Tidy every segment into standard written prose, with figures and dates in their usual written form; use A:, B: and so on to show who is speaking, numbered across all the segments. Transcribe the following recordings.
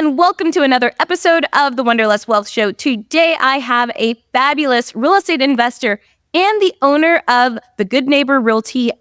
A: and welcome to another episode of the Wanderlust Wealth Show. Today, I have a fabulous real estate investor and the owner of the Good Neighbor Realty,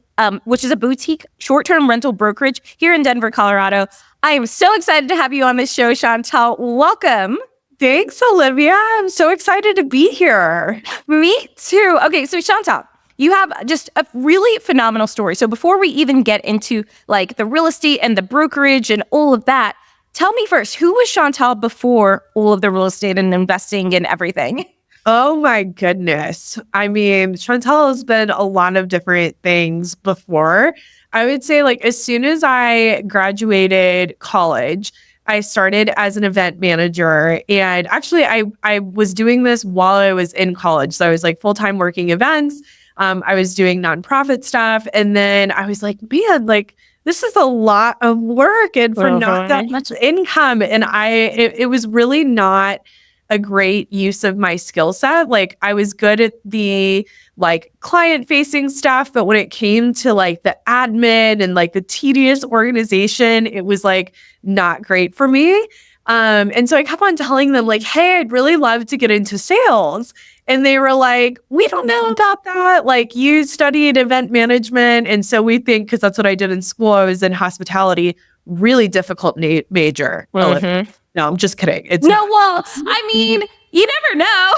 A: which is a boutique short-term rental brokerage here in Denver, Colorado. I am so excited to have you on this show, Chantal. Welcome.
B: Thanks, Olivia. I'm so excited to be here.
A: Me too. Okay, so Chantal, you have just a really phenomenal story. So before we even get into like the real estate and the brokerage and all of that, tell me first, who was Chantal before all of the real estate and investing and everything?
B: Oh my goodness. I mean, Chantal has been a lot of different things before. I would say like as soon as I graduated college, I started as an event manager. And actually I was doing this while I was in college. So I was like full-time working events. I was doing nonprofit stuff. And then I was like, man, like this is a lot of work and for not that much income. And it was really not a great use of my skill set. Like I was good at the like client facing stuff, but when it came to like the admin and like the tedious organization, it was like not great for me. And so I kept on telling them like, hey, I'd really love to get into sales. And they were like, we don't know about that. Like you studied event management. And so we think, because that's what I did in school, I was in hospitality, really difficult major.
A: Mm-hmm.
B: No, I'm just kidding.
A: I mean, you never know.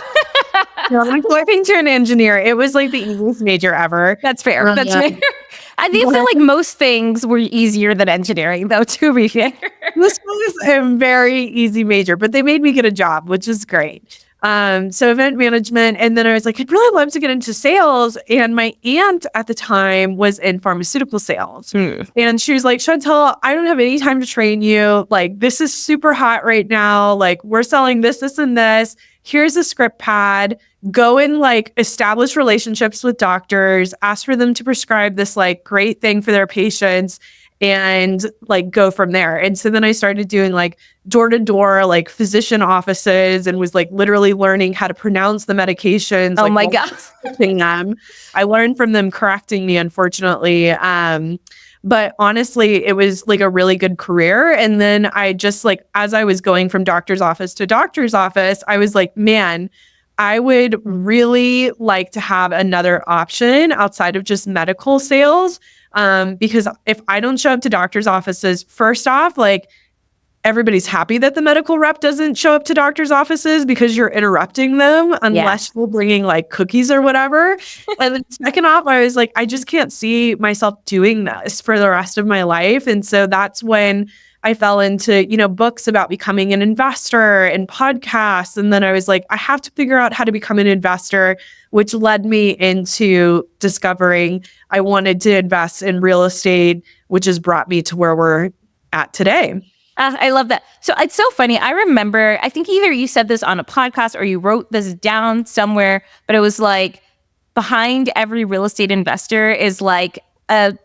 B: No, I'm going to an engineer. It was like the easiest major ever.
A: That's fair. That's fair. I feel like most things were easier than engineering, though, to be fair.
B: This was a very easy major, but they made me get a job, which is great. So event management. And then I was like, I'd really love to get into sales. And my aunt at the time was in pharmaceutical sales. And she was like, Chantal, I don't have any time to train you. Like, this is super hot right now. Like, we're selling this, this, and this. Here's a script pad. Go and like establish relationships with doctors, ask for them to prescribe this like great thing for their patients and like go from there. And so then I started doing like door to door, like physician offices and was like literally learning how to pronounce the medications.
A: Oh
B: like,
A: my God.
B: Them. I learned from them correcting me, unfortunately. But honestly, it was like a really good career. And then I just like, as I was going from doctor's office to doctor's office, I was like, man, I would really like to have another option outside of just medical sales. Because if I don't show up to doctor's offices, first off, like everybody's happy that the medical rep doesn't show up to doctor's offices because you're interrupting them unless you're bringing like cookies or whatever. And then second off, I was like, I just can't see myself doing this for the rest of my life. And so that's when I fell into, books about becoming an investor and podcasts. And then I was like, I have to figure out how to become an investor, which led me into discovering I wanted to invest in real estate, which has brought me to where we're at today.
A: I love that. So it's so funny. I remember, I think either you said this on a podcast or you wrote this down somewhere, but it was like behind every real estate investor is like an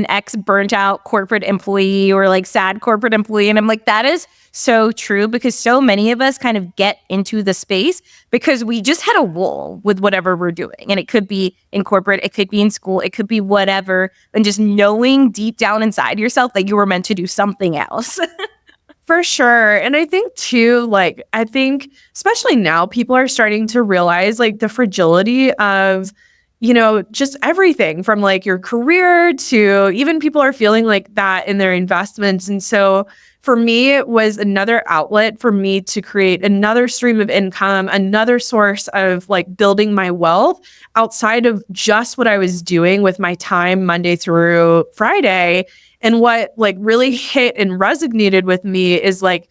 A: ex-burnt out corporate employee or like sad corporate employee. And I'm like, that is so true because so many of us kind of get into the space because we just had a wall with whatever we're doing. And it could be in corporate, it could be in school, it could be whatever. And just knowing deep down inside yourself that you were meant to do something else.
B: For sure. And I think too, especially now people are starting to realize like the fragility of just everything from like your career to even people are feeling like that in their investments. And so for me, it was another outlet for me to create another stream of income, another source of like building my wealth outside of just what I was doing with my time Monday through Friday. And what like really hit and resonated with me is like,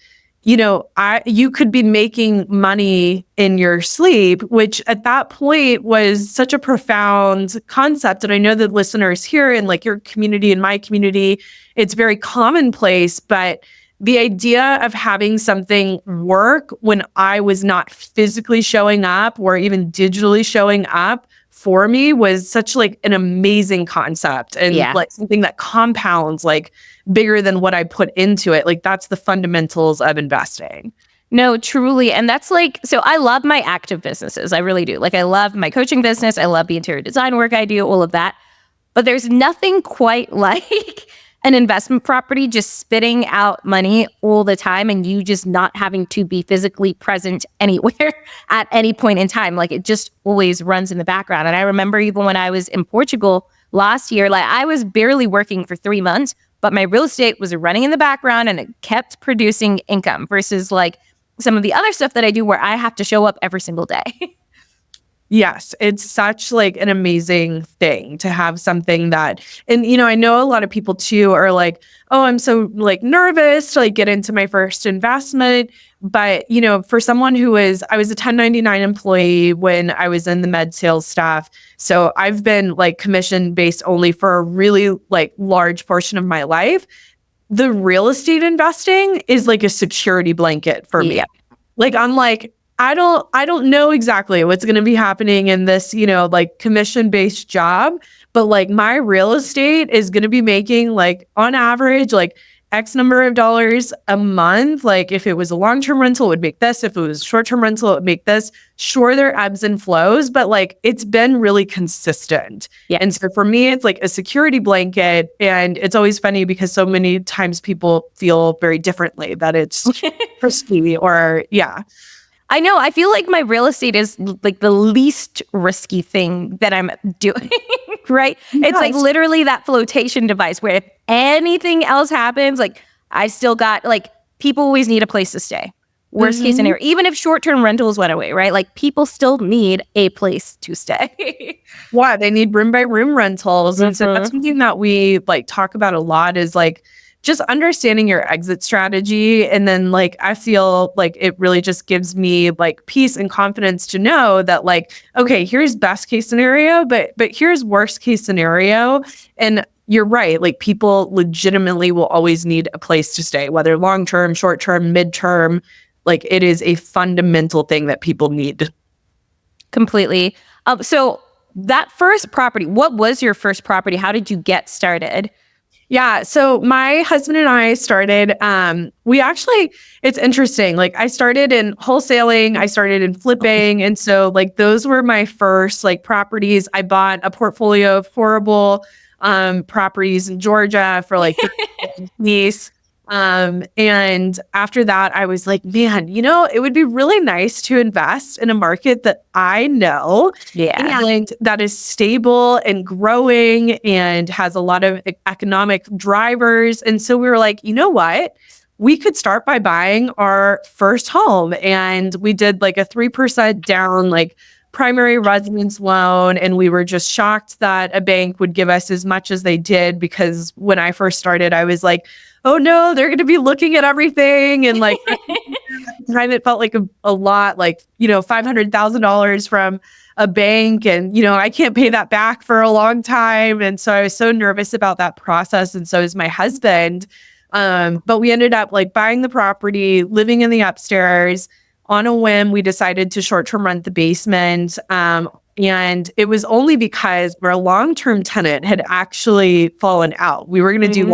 B: you could be making money in your sleep, which at that point was such a profound concept. And I know that listeners here in like your community and my community, it's very commonplace, but the idea of having something work when I was not physically showing up or even digitally showing up for me was such like an amazing concept and like something that compounds like bigger than what I put into it. Like that's the fundamentals of investing.
A: No, truly. And that's like, so I love my active businesses. I really do. Like I love my coaching business. I love the interior design work I do, all of that. But there's nothing quite like an investment property just spitting out money all the time and you just not having to be physically present anywhere at any point in time. Like it just always runs in the background. And I remember even when I was in Portugal last year, like I was barely working for 3 months, but my real estate was running in the background and it kept producing income versus like some of the other stuff that I do where I have to show up every single day.
B: Yes, it's such like an amazing thing to have something that, and I know a lot of people too are like, oh, I'm so like nervous to like get into my first investment. But, for someone I was a 1099 employee when I was in the med sales staff. So I've been like commission based only for a really like large portion of my life. The real estate investing is like a security blanket for me. Like I'm like, I don't know exactly what's going to be happening in this, like commission-based job, but like my real estate is going to be making like on average, like X number of dollars a month. Like if it was a long-term rental, it would make this. If it was short-term rental, it would make this. Sure, there are ebbs and flows, but like it's been really consistent.
A: Yeah.
B: And so for me, it's like a security blanket. And it's always funny because so many times people feel very differently that it's risky or
A: I know. I feel like my real estate is like the least risky thing that I'm doing, right? Yes. It's like literally that flotation device where if anything else happens, like I still got like people always need a place to stay. Worst case scenario, even if short-term rentals went away, right? Like people still need a place to stay.
B: What? They need room by room rentals. And so that's something that we like talk about a lot is like just understanding your exit strategy. And then like, I feel like it really just gives me like peace and confidence to know that like, okay, here's best case scenario, but here's worst case scenario. And you're right. Like people legitimately will always need a place to stay, whether long-term, short-term, mid-term, like it is a fundamental thing that people need.
C: Completely. So that first property, what was your first property? How did you get started?
B: Yeah. So my husband and I started, it's interesting. Like I started in wholesaling, I started in flipping. And so like, those were my first like properties. I bought a portfolio of horrible properties in Georgia for like niece. And after that, I was like, man, it would be really nice to invest in a market that I know and that is stable and growing and has a lot of economic drivers. And so we were like, you know what? We could start by buying our first home. And we did like a 3% down, like primary residence loan. And we were just shocked that a bank would give us as much as they did, because when I first started, I was like, oh no, they're going to be looking at everything. And like, time it felt like a lot, like, $500,000 from a bank. And, I can't pay that back for a long time. And so I was so nervous about that process. And so is my husband. But we ended up like buying the property, living in the upstairs. On a whim, we decided to short-term rent the basement. And it was only because our long-term tenant had actually fallen out. We were going to do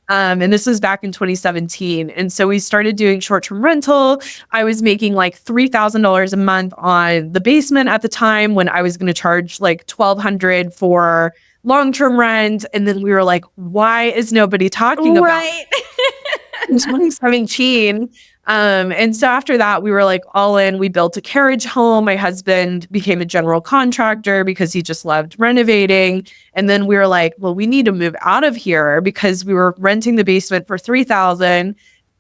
B: and this was back in 2017. And so we started doing short-term rental. I was making like $3,000 a month on the basement at the time, when I was going to charge like $1,200 for long-term rent. And then we were like, why is nobody talking about it? In 2017. And so after that, we were like all in. We built a carriage home. My husband became a general contractor because he just loved renovating. And then we were like, well, we need to move out of here because we were renting the basement for $3,000.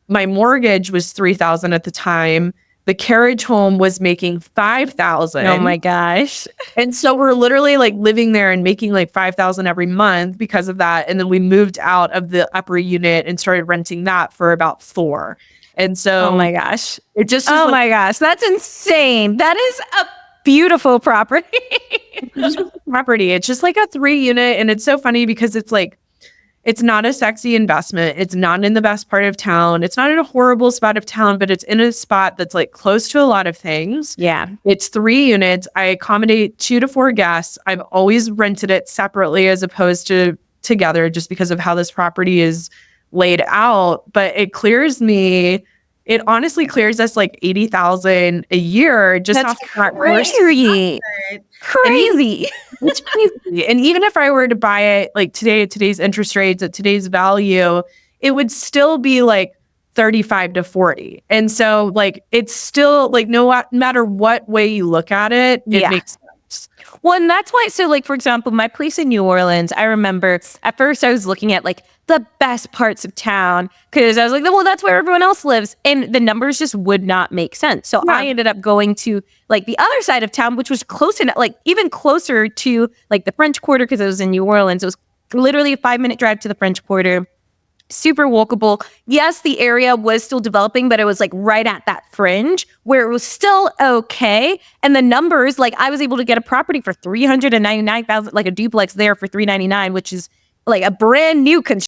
B: My mortgage was $3,000 at the time. The carriage home was making $5,000.
C: Oh my gosh.
B: And so we're literally like living there and making like $5,000 every month because of that. And then we moved out of the upper unit and started renting that for about $4,000. And so,
C: oh my gosh,
B: it just,
C: oh my gosh, that's insane. That is a beautiful property.
B: It's just like a 3-unit. And it's so funny because it's like, it's not a sexy investment. It's not in the best part of town. It's not in a horrible spot of town, but it's in a spot that's like close to a lot of things.
C: Yeah.
B: It's 3 units. I accommodate 2 to 4 guests. I've always rented it separately as opposed to together, just because of how this property is laid out. But it clears me it honestly clears us like $80,000 a year just
A: That's
B: off of that
A: crazy. Crazy.
B: It's crazy. And even if I were to buy it like today at today's interest rates, at today's value, it would still be like 35 to 40. And so like it's still like no matter what way you look at it, it makes sense.
A: Well, and that's why, so like, for example, my place in New Orleans, I remember at first I was looking at like the best parts of town because I was like, well, that's where everyone else lives. And the numbers just would not make sense. So I ended up going to like the other side of town, which was close enough, like even closer to like the French Quarter because it was in New Orleans. It was literally a 5-minute drive to the French Quarter. Super walkable. Yes, the area was still developing, but it was like right at that fringe where it was still okay. And the numbers, like I was able to get a property for $399,000, like a duplex there for $399,000, which is like a brand new construction.